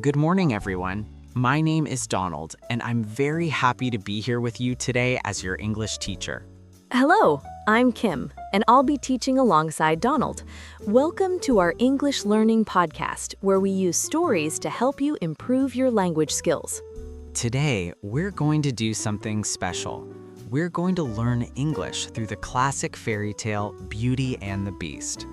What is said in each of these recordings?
Good morning, everyone. My name is Donald, and I'm very happy to be here with you today as your English teacher. Hello, I'm Kim, and I'll be teaching alongside Donald. Welcome to our English Learning Podcast, where we use stories to help you improve your language skills. Today, we're going to do something special. We're going to learn English through the classic fairy tale Beauty and the Beast.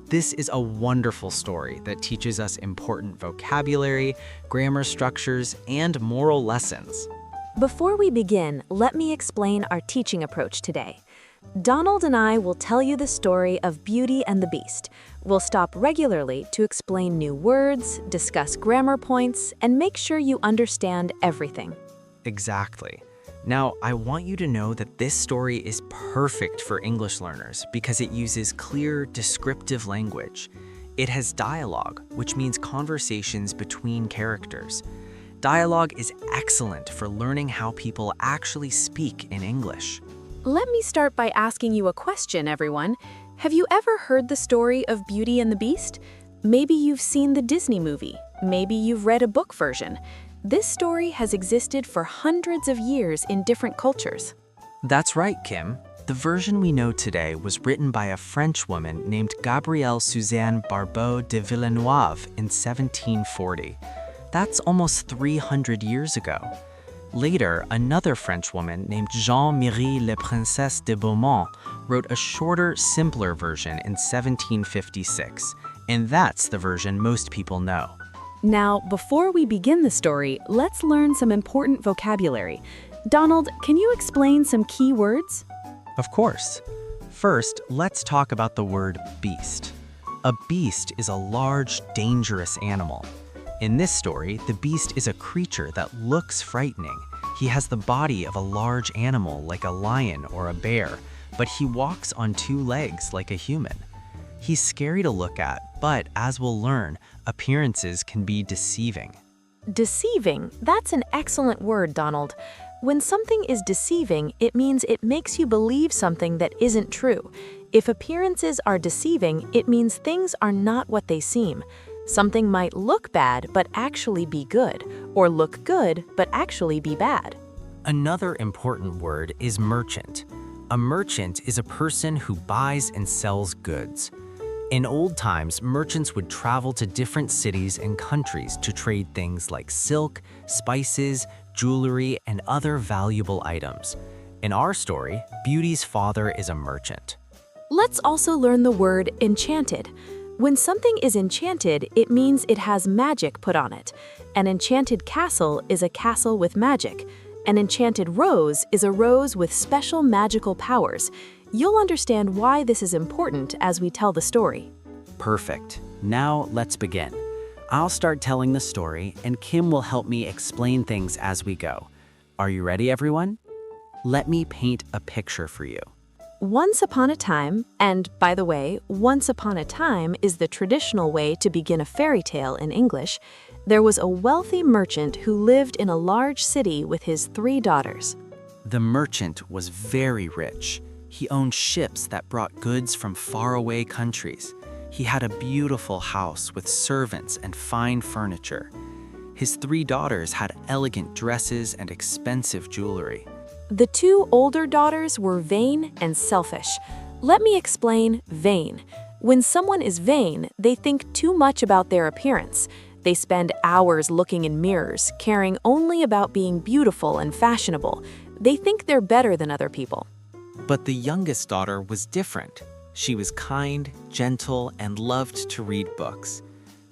This is a wonderful story that teaches us important vocabulary, grammar structures, and moral lessons. Before we begin, let me explain our teaching approach today. Donald and I will tell you the story of Beauty and the Beast. We'll stop regularly to explain new words, discuss grammar points, and make sure you understand everything. Exactly. Now, I want you to know that this story is perfect for English learners because it uses clear, descriptive language. It has dialogue, which means conversations between characters. Dialogue is excellent for learning how people actually speak in English. Let me start by asking you a question, everyone. Have you ever heard the story of Beauty and the Beast? Maybe you've seen the Disney movie. Maybe you've read a book version. This story has existed for hundreds of years in different cultures. That's right, Kim. The version we know today was written by a French woman named Gabrielle Suzanne Barbeau de Villeneuve in 1740. That's almost 300 years ago. Later, another French woman named Jean-Marie Le Princesse de Beaumont wrote a shorter, simpler version in 1756, and that's the version most people know. Now, before we begin the story, let's learn some important vocabulary. Donald, can you explain some key words? Of course. First, let's talk about the word beast. A beast is a large, dangerous animal. In this story, the beast is a creature that looks frightening. He has the body of a large animal like a lion or a bear, but he walks on two legs like a human. He's scary to look at, but as we'll learn, appearances can be deceiving. Deceiving, that's an excellent word, Donald. When something is deceiving, it means it makes you believe something that isn't true. If appearances are deceiving, it means things are not what they seem. Something might look bad but actually be good, or look good but actually be bad. Another important word is merchant. A merchant is a person who buys and sells goods. In old times, merchants would travel to different cities and countries to trade things like silk, spices, jewelry, and other valuable items. In our story, Beauty's father is a merchant. Let's also learn the word enchanted. When something is enchanted, it means it has magic put on it. An enchanted castle is a castle with magic. An enchanted rose is a rose with special magical powers. You'll understand why this is important as we tell the story. Perfect. Now let's begin. I'll start telling the story, and Kim will help me explain things as we go. Are you ready, everyone? Let me paint a picture for you. Once upon a time, and by the way, once upon a time is the traditional way to begin a fairy tale in English, there was a wealthy merchant who lived in a large city with his 3 daughters. The merchant was very rich. He owned ships that brought goods from faraway countries. He had a beautiful house with servants and fine furniture. His 3 daughters had elegant dresses and expensive jewelry. The 2 older daughters were vain and selfish. Let me explain vain. When someone is vain, they think too much about their appearance. They spend hours looking in mirrors, caring only about being beautiful and fashionable. They think they're better than other people. But the youngest daughter was different. She was kind, gentle, and loved to read books.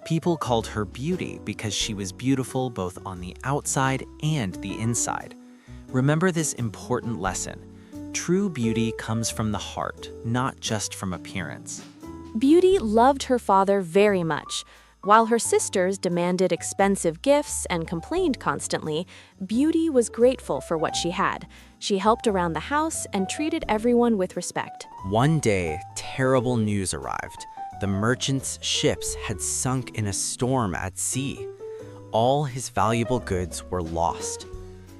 People called her Beauty because she was beautiful both on the outside and the inside. Remember this important lesson. True beauty comes from the heart, not just from appearance. Beauty loved her father very much. While her sisters demanded expensive gifts and complained constantly, Beauty was grateful for what she had. She helped around the house and treated everyone with respect. One day, terrible news arrived. The merchant's ships had sunk in a storm at sea. All his valuable goods were lost.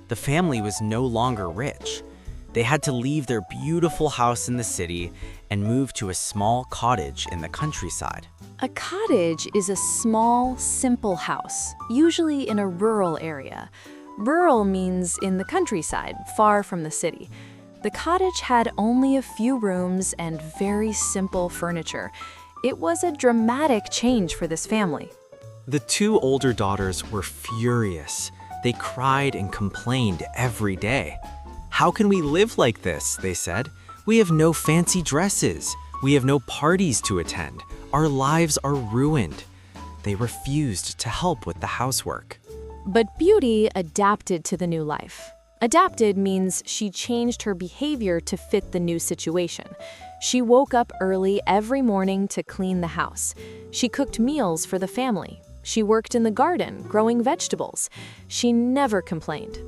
The family was no longer rich. They had to leave their beautiful house in the city and move to a small cottage in the countryside. A cottage is a small, simple house, usually in a rural area. Rural means in the countryside, far from the city. The cottage had only a few rooms and very simple furniture. It was a dramatic change for this family. The two older daughters were furious. They cried and complained every day. "How can we live like this?" they said. "We have no fancy dresses. We have no parties to attend. Our lives are ruined." They refused to help with the housework. But Beauty adapted to the new life. Adapted means she changed her behavior to fit the new situation. She woke up early every morning to clean the house. She cooked meals for the family. She worked in the garden, growing vegetables. She never complained.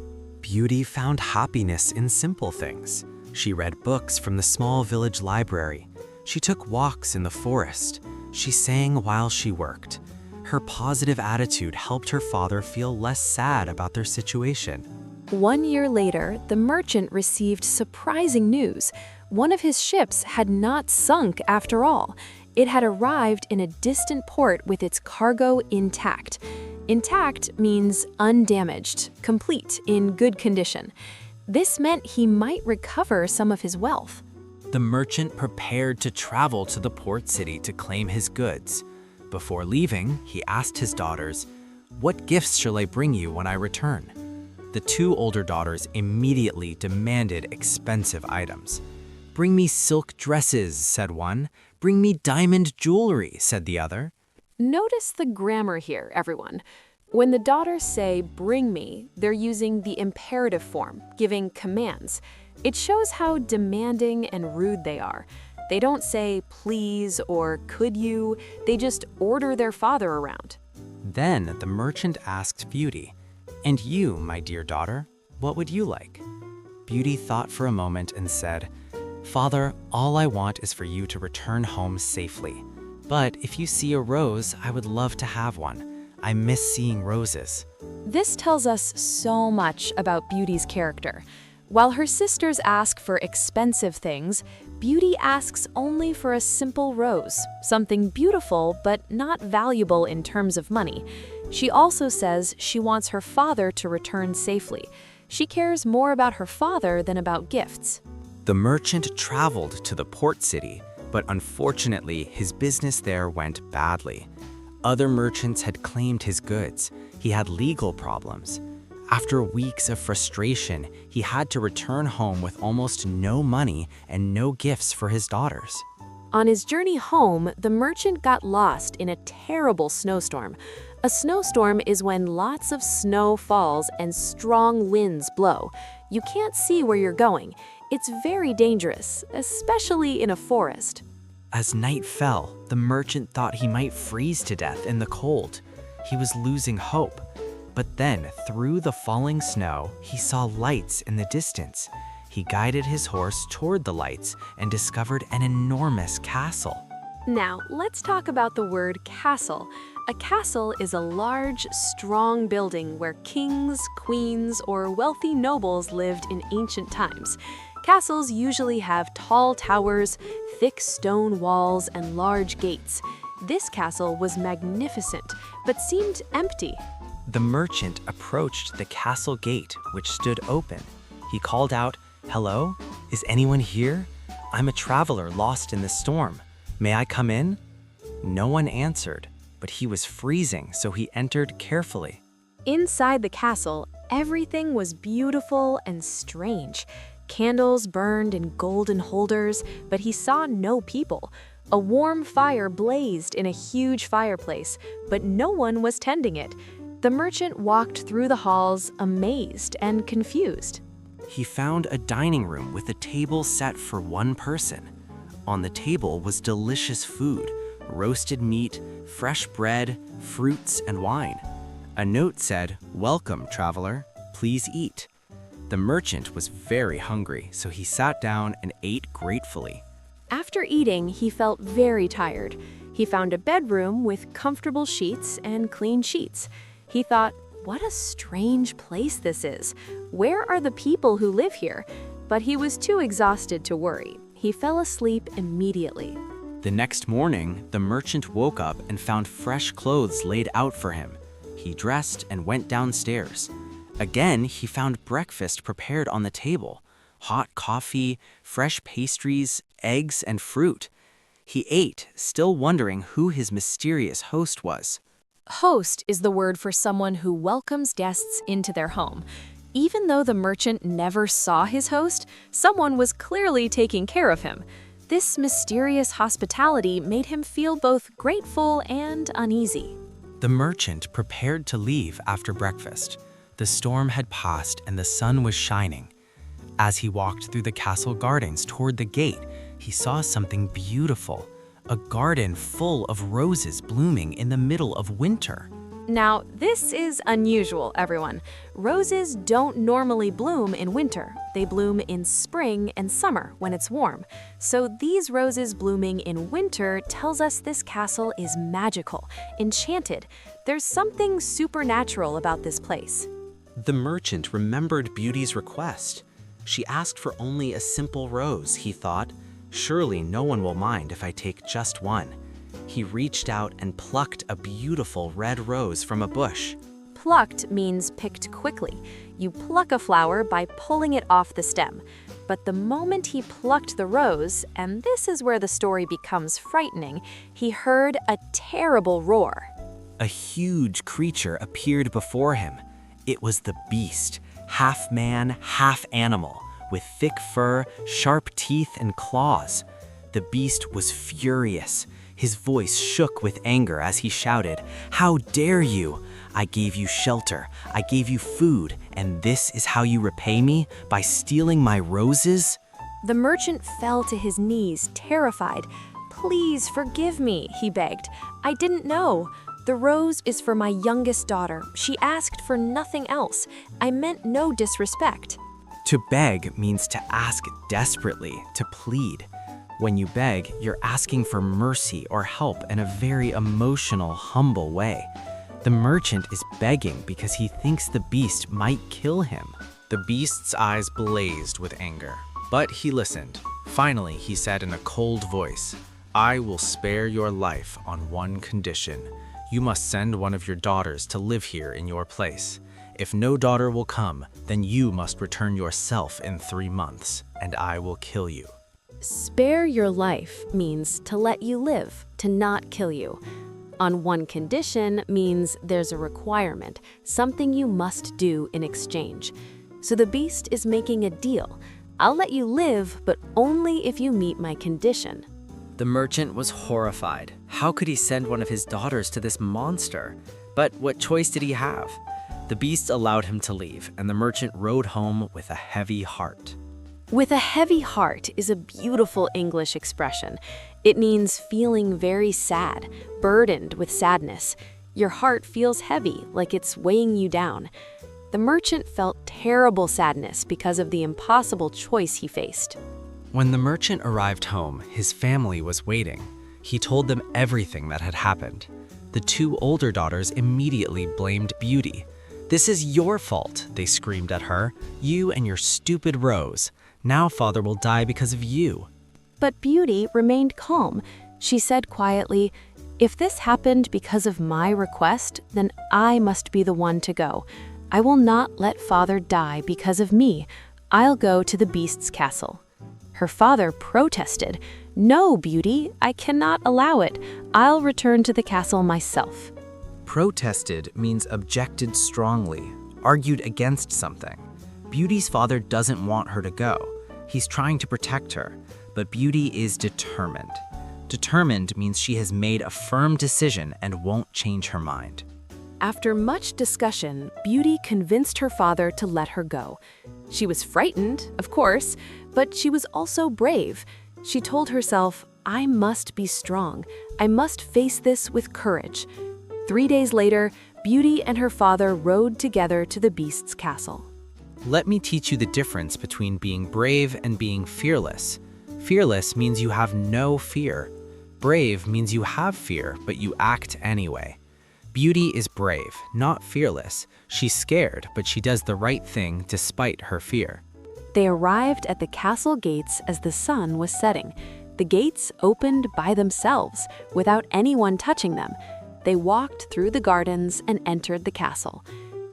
Beauty found happiness in simple things. She read books from the small village library. She took walks in the forest. She sang while she worked. Her positive attitude helped her father feel less sad about their situation. 1 year later, the merchant received surprising news. One of his ships had not sunk after all. It had arrived in a distant port with its cargo intact. Intact means undamaged, complete, in good condition. This meant he might recover some of his wealth. The merchant prepared to travel to the port city to claim his goods. Before leaving, he asked his daughters, "What gifts shall I bring you when I return?" The two older daughters immediately demanded expensive items. "Bring me silk dresses," said one. "Bring me diamond jewelry," said the other. Notice the grammar here, everyone. When the daughters say, "bring me," they're using the imperative form, giving commands. It shows how demanding and rude they are. They don't say, "please" or "could you." They just order their father around. Then the merchant asked Beauty, "And you, my dear daughter, what would you like?" Beauty thought for a moment and said, "Father, all I want is for you to return home safely. But if you see a rose, I would love to have one. I miss seeing roses." This tells us so much about Beauty's character. While her sisters ask for expensive things, Beauty asks only for a simple rose, something beautiful but not valuable in terms of money. She also says she wants her father to return safely. She cares more about her father than about gifts. The merchant traveled to the port city, but unfortunately his business there went badly. Other merchants had claimed his goods. He had legal problems. After weeks of frustration, he had to return home with almost no money and no gifts for his daughters. On his journey home, the merchant got lost in a terrible snowstorm. A snowstorm is when lots of snow falls and strong winds blow. You can't see where you're going. It's very dangerous, especially in a forest. As night fell, the merchant thought he might freeze to death in the cold. He was losing hope. But then, through the falling snow, he saw lights in the distance. He guided his horse toward the lights and discovered an enormous castle. Now, let's talk about the word castle. A castle is a large, strong building where kings, queens, or wealthy nobles lived in ancient times. Castles usually have tall towers, thick stone walls, and large gates. This castle was magnificent, but seemed empty. The merchant approached the castle gate, which stood open. He called out, "Hello? Is anyone here? I'm a traveler lost in the storm. May I come in?" No one answered, but he was freezing, so he entered carefully. Inside the castle, everything was beautiful and strange. Candles burned in golden holders, but he saw no people. A warm fire blazed in a huge fireplace, but no one was tending it. The merchant walked through the halls, amazed and confused. He found a dining room with a table set for one person. On the table was delicious food, roasted meat, fresh bread, fruits, and wine. A note said, "Welcome, traveler. Please eat." The merchant was very hungry, so he sat down and ate gratefully. After eating, he felt very tired. He found a bedroom with comfortable sheets and clean sheets. He thought, what a strange place this is. Where are the people who live here? but he was too exhausted to worry. He fell asleep immediately. The next morning, the merchant woke up and found fresh clothes laid out for him. He dressed and went downstairs. Again, he found breakfast prepared on the table: hot coffee, fresh pastries, eggs, and fruit. He ate, still wondering who his mysterious host was. Host is the word for someone who welcomes guests into their home. Even though the merchant never saw his host, someone was clearly taking care of him. This mysterious hospitality made him feel both grateful and uneasy. The merchant prepared to leave after breakfast. The storm had passed and the sun was shining. As he walked through the castle gardens toward the gate, he saw something beautiful: a garden full of roses blooming in the middle of winter. Now, this is unusual, everyone. Roses don't normally bloom in winter. They bloom in spring and summer when it's warm. So these roses blooming in winter tells us this castle is magical, enchanted. There's something supernatural about this place. The merchant remembered Beauty's request. She asked for only a simple rose, he thought. Surely no one will mind if I take just one. He reached out and plucked a beautiful red rose from a bush. Plucked means picked quickly. You pluck a flower by pulling it off the stem. But the moment he plucked the rose, and this is where the story becomes frightening, he heard a terrible roar. A huge creature appeared before him. It was the beast, half man, half animal, with thick fur, sharp teeth, and claws. The beast was furious. His voice shook with anger as he shouted, "How dare you! I gave you shelter, I gave you food, and this is how you repay me? By stealing my roses?" The merchant fell to his knees, terrified. "Please forgive me," he begged. "I didn't know. The rose is for my youngest daughter. She asked for nothing else. I meant no disrespect." To beg means to ask desperately, to plead. When you beg, you're asking for mercy or help in a very emotional, humble way. The merchant is begging because he thinks the beast might kill him. The beast's eyes blazed with anger, but he listened. Finally, he said in a cold voice, "I will spare your life on one condition. You must send one of your daughters to live here in your place. If no daughter will come, then you must return yourself in 3 months, and I will kill you." Spare your life means to let you live, to not kill you. On one condition means there's a requirement, something you must do in exchange. So the beast is making a deal. I'll let you live, but only if you meet my condition. The merchant was horrified. How could he send one of his daughters to this monster? But what choice did he have? The beast allowed him to leave, and the merchant rode home with a heavy heart. With a heavy heart is a beautiful English expression. It means feeling very sad, burdened with sadness. Your heart feels heavy, like it's weighing you down. The merchant felt terrible sadness because of the impossible choice he faced. When the merchant arrived home, his family was waiting. He told them everything that had happened. The 2 older daughters immediately blamed Beauty. "This is your fault," they screamed at her. "You and your stupid rose. Now father will die because of you." But Beauty remained calm. She said quietly, "If this happened because of my request, then I must be the one to go. I will not let father die because of me. I'll go to the beast's castle." Her father protested, "No, Beauty, I cannot allow it. I'll return to the castle myself." Protested means objected strongly, argued against something. Beauty's father doesn't want her to go. He's trying to protect her, but Beauty is determined. Determined means she has made a firm decision and won't change her mind. After much discussion, Beauty convinced her father to let her go. She was frightened, of course, but she was also brave. She told herself, "I must be strong. I must face this with courage." 3 days later, Beauty and her father rode together to the beast's castle. Let me teach you the difference between being brave and being fearless. Fearless means you have no fear. Brave means you have fear, but you act anyway. Beauty is brave, not fearless. She's scared, but she does the right thing despite her fear. They arrived at the castle gates as the sun was setting. The gates opened by themselves, without anyone touching them. They walked through the gardens and entered the castle.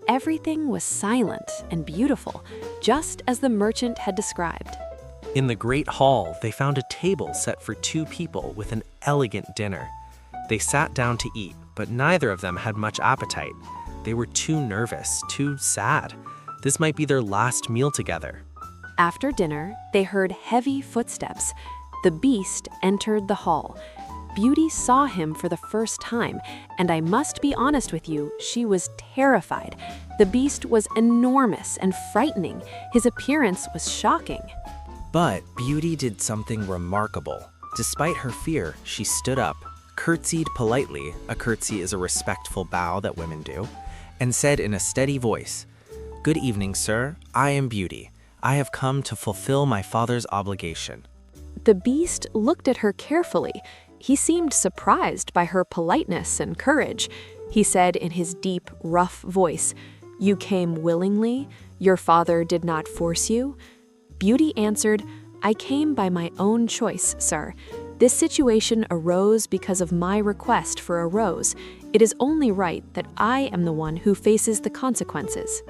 Everything was silent and beautiful, just as the merchant had described. In the great hall, they found a table set for 2 people with an elegant dinner. They sat down to eat, but neither of them had much appetite. They were too nervous, too sad. This might be their last meal together. After dinner, they heard heavy footsteps. The Beast entered the hall. Beauty saw him for the first time, and I must be honest with you, she was terrified. The Beast was enormous and frightening. His appearance was shocking. But Beauty did something remarkable. Despite her fear, she stood up, curtsied politely, a curtsy is a respectful bow that women do, and said in a steady voice, "Good evening, sir. I am Beauty. I have come to fulfill my father's obligation." The Beast looked at her carefully. He seemed surprised by her politeness and courage. He said in his deep, rough voice, "You came willingly? Your father did not force you?" Beauty answered, "I came by my own choice, sir. This situation arose because of my request for a rose. It is only right that I am the one who faces the consequences."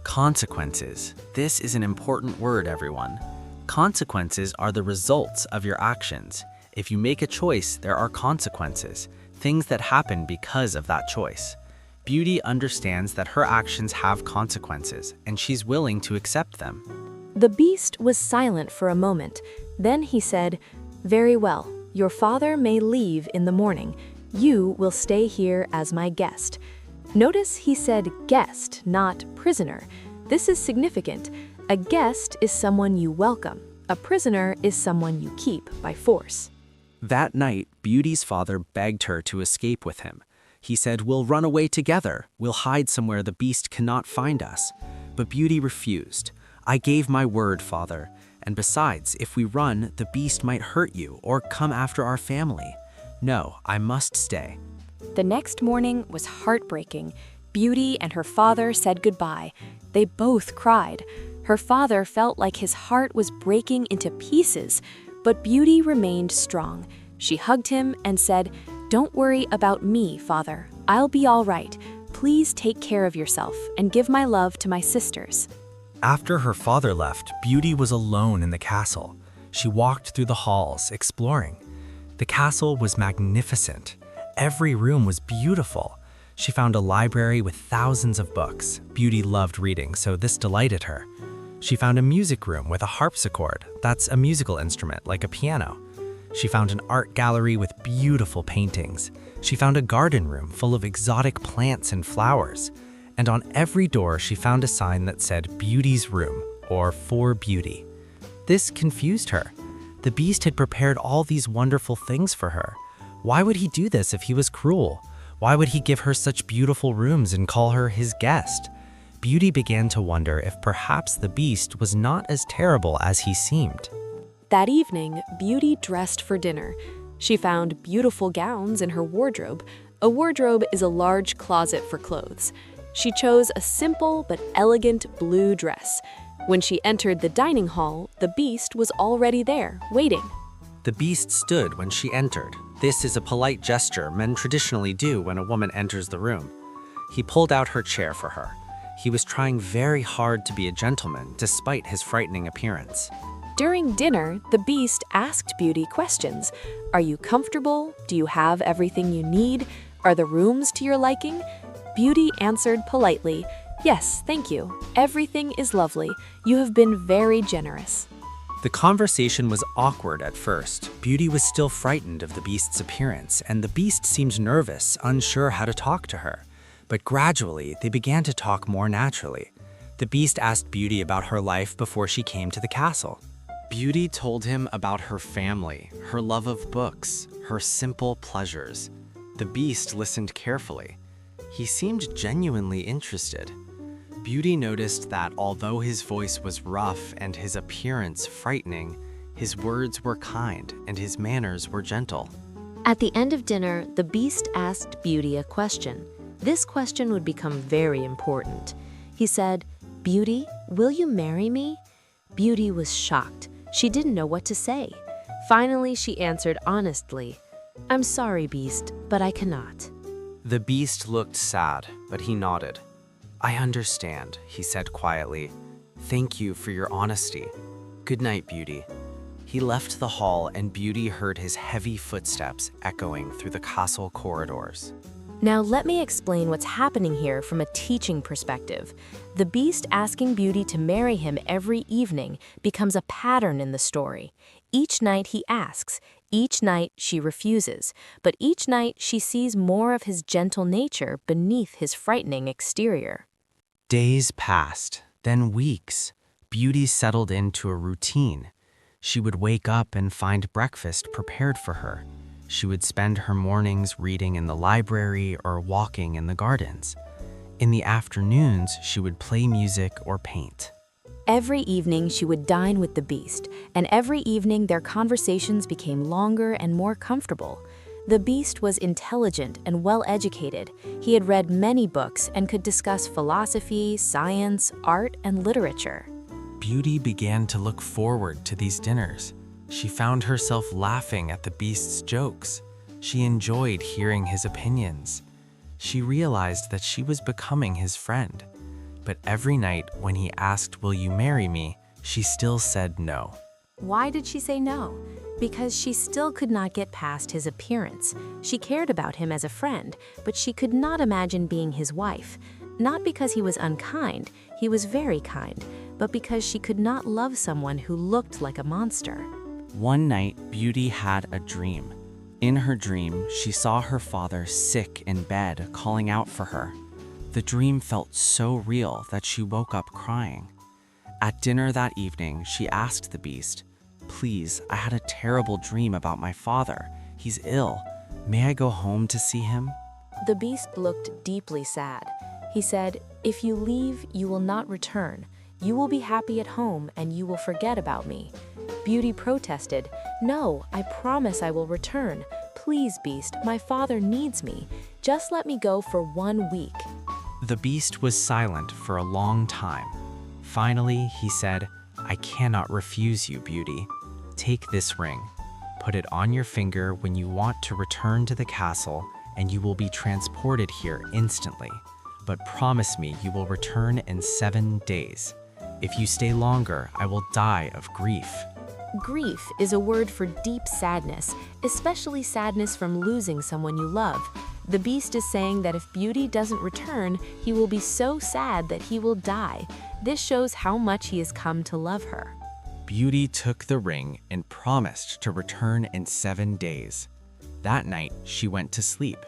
Consequences. This is an important word, everyone. Consequences are the results of your actions. If you make a choice, there are consequences, things that happen because of that choice. Beauty understands that her actions have consequences, and she's willing to accept them. The Beast was silent for a moment. Then he said, "Very well. Your father may leave in the morning. You will stay here as my guest." Notice he said guest, not prisoner. This is significant. A guest is someone you welcome. A prisoner is someone you keep by force. That night, Beauty's father begged her to escape with him. He said, "We'll run away together. We'll hide somewhere the Beast cannot find us." But Beauty refused. "I gave my word, father. And besides, if we run, the Beast might hurt you or come after our family. No, I must stay." The next morning was heartbreaking. Beauty and her father said goodbye. They both cried. Her father felt like his heart was breaking into pieces, but Beauty remained strong. She hugged him and said, "Don't worry about me, father. I'll be all right. Please take care of yourself and give my love to my sisters." After her father left, Beauty was alone in the castle. She walked through the halls, exploring. The castle was magnificent. Every room was beautiful. She found a library with thousands of books. Beauty loved reading, so this delighted her. She found a music room with a harpsichord. That's a musical instrument, like a piano. She found an art gallery with beautiful paintings. She found a garden room full of exotic plants and flowers. And on every door, she found a sign that said Beauty's Room, or For Beauty. This confused her. The Beast had prepared all these wonderful things for her. Why would he do this if he was cruel? Why would he give her such beautiful rooms and call her his guest? Beauty began to wonder if perhaps the Beast was not as terrible as he seemed. That evening, Beauty dressed for dinner. She found beautiful gowns in her wardrobe. A wardrobe is a large closet for clothes. She chose a simple but elegant blue dress. When she entered the dining hall, the Beast was already there, waiting. The Beast stood when she entered. This is a polite gesture men traditionally do when a woman enters the room. He pulled out her chair for her. He was trying very hard to be a gentleman, despite his frightening appearance. During dinner, the Beast asked Beauty questions. Are you comfortable? Do you have everything you need? Are the rooms to your liking? Beauty answered politely, "Yes, thank you. Everything is lovely. You have been very generous." The conversation was awkward at first. Beauty was still frightened of the Beast's appearance, and the Beast seemed nervous, unsure how to talk to her. But gradually, they began to talk more naturally. The Beast asked Beauty about her life before she came to the castle. Beauty told him about her family, her love of books, her simple pleasures. The Beast listened carefully. He seemed genuinely interested. Beauty noticed that although his voice was rough and his appearance frightening, his words were kind and his manners were gentle. At the end of dinner, the Beast asked Beauty a question. This question would become very important. He said, "Beauty, will you marry me?" Beauty was shocked. She didn't know what to say. Finally, she answered honestly, "I'm sorry, Beast, but I cannot." The beast looked sad, but he nodded. "I understand," he said quietly. "Thank you for your honesty. Good night, Beauty." He left the hall and Beauty heard his heavy footsteps echoing through the castle corridors. Now let me explain what's happening here from a teaching perspective. The Beast asking Beauty to marry him every evening becomes a pattern in the story. Each night he asks, each night she refuses, but each night she sees more of his gentle nature beneath his frightening exterior. Days passed, then weeks. Beauty settled into a routine. She would wake up and find breakfast prepared for her. She would spend her mornings reading in the library or walking in the gardens. In the afternoons, she would play music or paint. Every evening she would dine with the Beast, and every evening their conversations became longer and more comfortable. The Beast was intelligent and well-educated. He had read many books and could discuss philosophy, science, art, and literature. Beauty began to look forward to these dinners. She found herself laughing at the Beast's jokes. She enjoyed hearing his opinions. She realized that she was becoming his friend. But every night when he asked, "Will you marry me?" she still said no. Why did she say no? Because she still could not get past his appearance. She cared about him as a friend, but she could not imagine being his wife. Not because he was unkind, he was very kind, but because she could not love someone who looked like a monster. One night, Beauty had a dream. In her dream, she saw her father sick in bed, calling out for her. The dream felt so real that she woke up crying. At dinner that evening, she asked the Beast, "Please, I had a terrible dream about my father. He's ill. May I go home to see him?" The Beast looked deeply sad. He said, "If you leave, you will not return. You will be happy at home and you will forget about me." Beauty protested, "No, I promise I will return. Please, Beast, my father needs me. Just let me go for 1 week." The Beast was silent for a long time. Finally, he said, "I cannot refuse you, Beauty. Take this ring. Put it on your finger when you want to return to the castle, and you will be transported here instantly. But promise me you will return in 7 days. If you stay longer, I will die of grief." Grief is a word for deep sadness, especially sadness from losing someone you love. The Beast is saying that if Beauty doesn't return, he will be so sad that he will die. This shows how much he has come to love her. Beauty took the ring and promised to return in 7 days. That night, she went to sleep.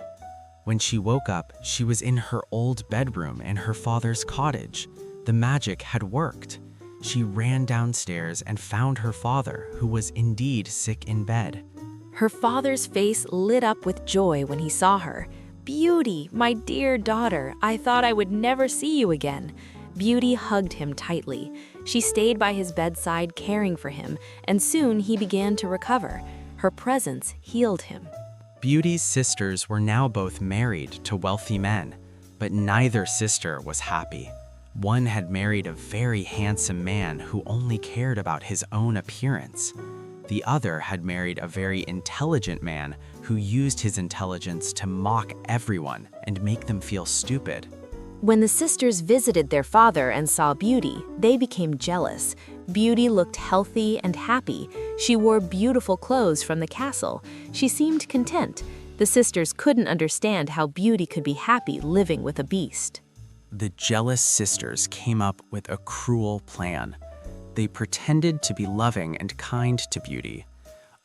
When she woke up, she was in her old bedroom in her father's cottage. The magic had worked. She ran downstairs and found her father, who was indeed sick in bed. Her father's face lit up with joy when he saw her. "Beauty, my dear daughter, I thought I would never see you again." Beauty hugged him tightly. She stayed by his bedside caring for him, and soon he began to recover. Her presence healed him. Beauty's sisters were now both married to wealthy men, but neither sister was happy. One had married a very handsome man who only cared about his own appearance. The other had married a very intelligent man who used his intelligence to mock everyone and make them feel stupid. When the sisters visited their father and saw Beauty, they became jealous. Beauty looked healthy and happy. She wore beautiful clothes from the castle. She seemed content. The sisters couldn't understand how Beauty could be happy living with a beast. The jealous sisters came up with a cruel plan. They pretended to be loving and kind to Beauty.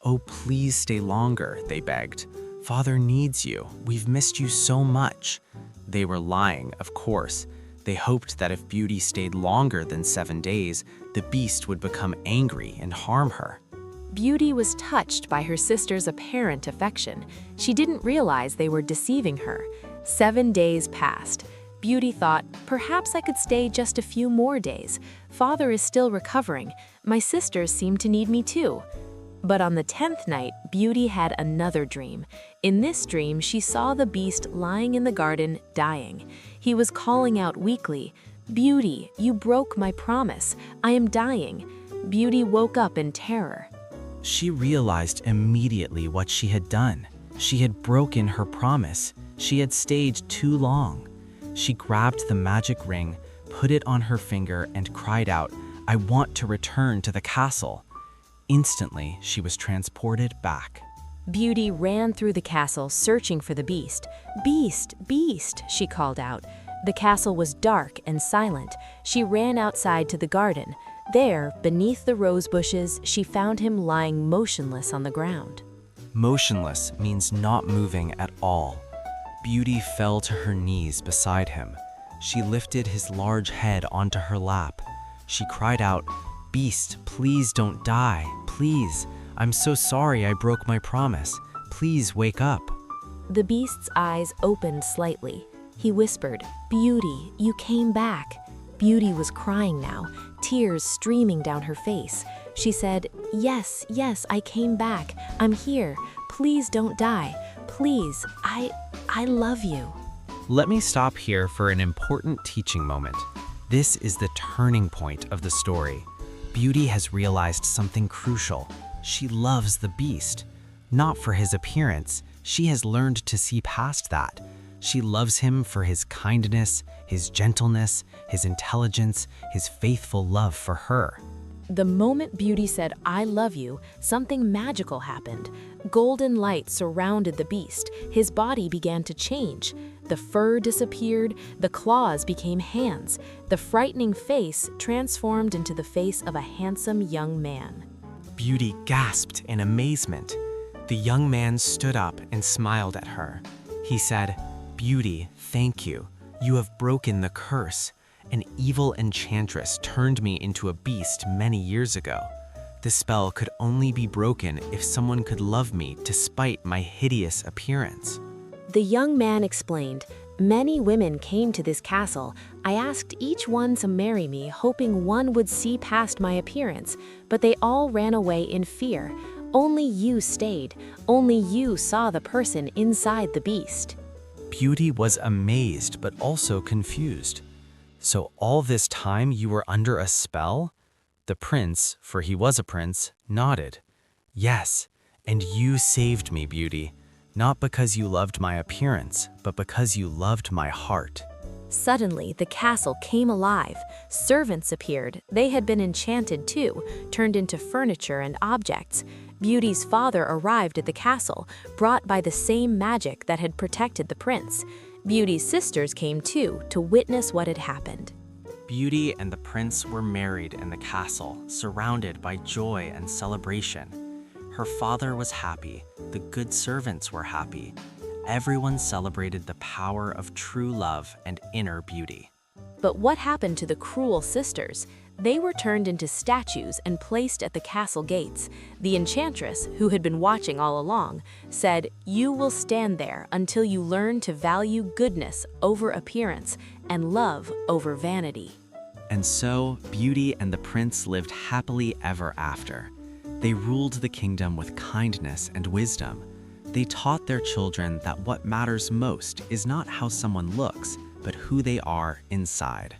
"Oh, please stay longer," they begged. "Father needs you. We've missed you so much." They were lying, of course. They hoped that if Beauty stayed longer than 7 days, the beast would become angry and harm her. Beauty was touched by her sister's apparent affection. She didn't realize they were deceiving her. 7 days passed. Beauty thought, perhaps I could stay just a few more days. Father is still recovering. My sisters seem to need me too. But on the 10th night, Beauty had another dream. In this dream, she saw the beast lying in the garden, dying. He was calling out weakly, "Beauty, you broke my promise. I am dying." Beauty woke up in terror. She realized immediately what she had done. She had broken her promise. She had stayed too long. She grabbed the magic ring, put it on her finger, and cried out, "I want to return to the castle." Instantly, she was transported back. Beauty ran through the castle searching for the beast. "Beast, beast," she called out. The castle was dark and silent. She ran outside to the garden. There, beneath the rose bushes, she found him lying motionless on the ground. Motionless means not moving at all. Beauty fell to her knees beside him. She lifted his large head onto her lap. She cried out, "Beast, please don't die. Please. I'm so sorry I broke my promise. Please wake up." The beast's eyes opened slightly. He whispered, "Beauty, you came back." Beauty was crying now, tears streaming down her face. She said, "Yes, yes, I came back. I'm here. Please don't die. Please, I love you." Let me stop here for an important teaching moment. This is the turning point of the story. Beauty has realized something crucial. She loves the beast. Not for his appearance. She has learned to see past that. She loves him for his kindness, his gentleness, his intelligence, his faithful love for her. The moment Beauty said, "I love you," something magical happened. Golden light surrounded the beast. His body began to change. The fur disappeared, the claws became hands. The frightening face transformed into the face of a handsome young man. Beauty gasped in amazement. The young man stood up and smiled at her. He said, "Beauty, thank you. You have broken the curse. An evil enchantress turned me into a beast many years ago. The spell could only be broken if someone could love me despite my hideous appearance." The young man explained, "Many women came to this castle. I asked each one to marry me, hoping one would see past my appearance, but they all ran away in fear. Only you stayed. Only you saw the person inside the beast." Beauty was amazed but also confused. "So all this time you were under a spell?" The prince, for he was a prince, nodded. "Yes, and you saved me, Beauty. Not because you loved my appearance, but because you loved my heart." Suddenly, the castle came alive. Servants appeared. They had been enchanted too, turned into furniture and objects. Beauty's father arrived at the castle, brought by the same magic that had protected the prince. Beauty's sisters came too, to witness what had happened. Beauty and the prince were married in the castle, surrounded by joy and celebration. Her father was happy, the good servants were happy. Everyone celebrated the power of true love and inner beauty. But what happened to the cruel sisters? They were turned into statues and placed at the castle gates. The enchantress, who had been watching all along, said, "You will stand there until you learn to value goodness over appearance and love over vanity." And so, Beauty and the prince lived happily ever after. They ruled the kingdom with kindness and wisdom. They taught their children that what matters most is not how someone looks, but who they are inside.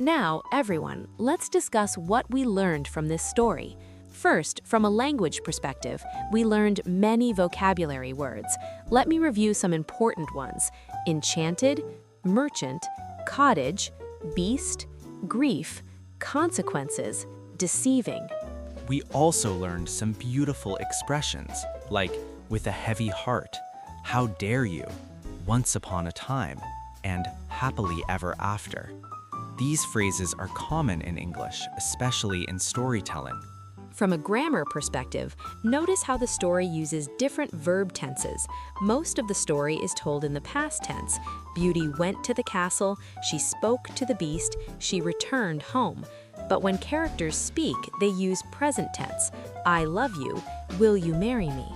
Now, everyone, let's discuss what we learned from this story. First, from a language perspective, we learned many vocabulary words. Let me review some important ones: enchanted, merchant, cottage, beast, grief, consequences, deceiving. We also learned some beautiful expressions, like "with a heavy heart," "how dare you," "once upon a time," and "happily ever after." These phrases are common in English, especially in storytelling. From a grammar perspective, notice how the story uses different verb tenses. Most of the story is told in the past tense. Beauty went to the castle, she spoke to the beast, she returned home. But when characters speak, they use present tense. "I love you, will you marry me?"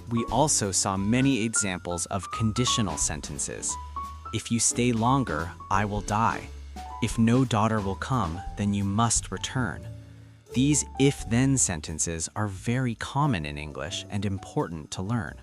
We also saw many examples of conditional sentences. "If you stay longer, I will die. If no daughter will come, then you must return." These if-then sentences are very common in English and important to learn.